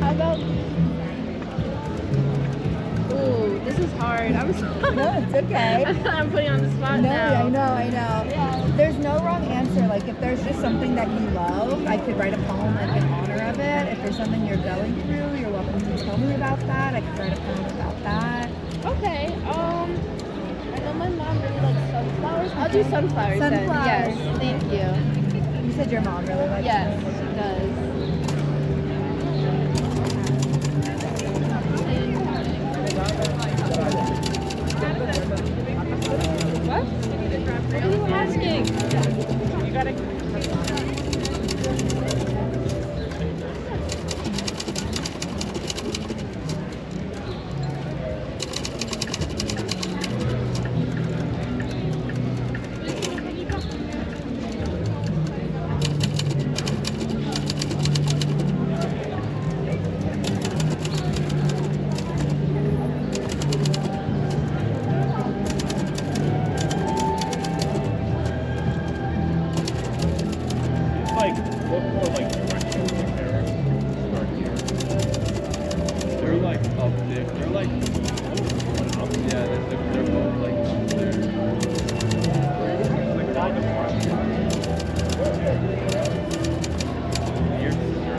How about? Ooh, this is hard. I'm sorry. No, it's okay. I'm putting you on the spot No, now. I know. Yeah. There's no wrong answer. Like, if there's just something that you love, I could write a poem like in honor of it. If there's something you're going through, you're welcome to tell me about that. I could write a poem about that. Okay. I know my mom really likes sunflowers. I'll do sunflowers then. Sunflowers. Yes. Thank you. You said your mom really likes Yes, it. she does. What? What are you asking? You gotta. Like, look for like directions in there. Start here. They're like up there. They're like going up. Yeah, they're both like up there. Like on the front. Your sister.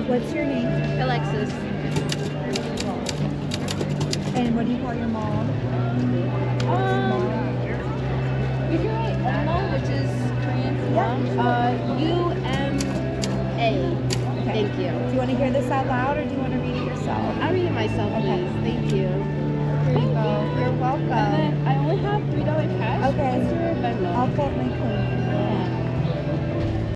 What's your name? Alexis. And what do you call your mom? You can write Uma, which is Korean for mom. UMA. Thank you. Do you want to hear this out loud or do you want to read it yourself? I'll read it myself, Okay. please. Thank you. Here you go. You're welcome. And then I only have $3 cash. Okay. What's your Venmo? I'll put my code.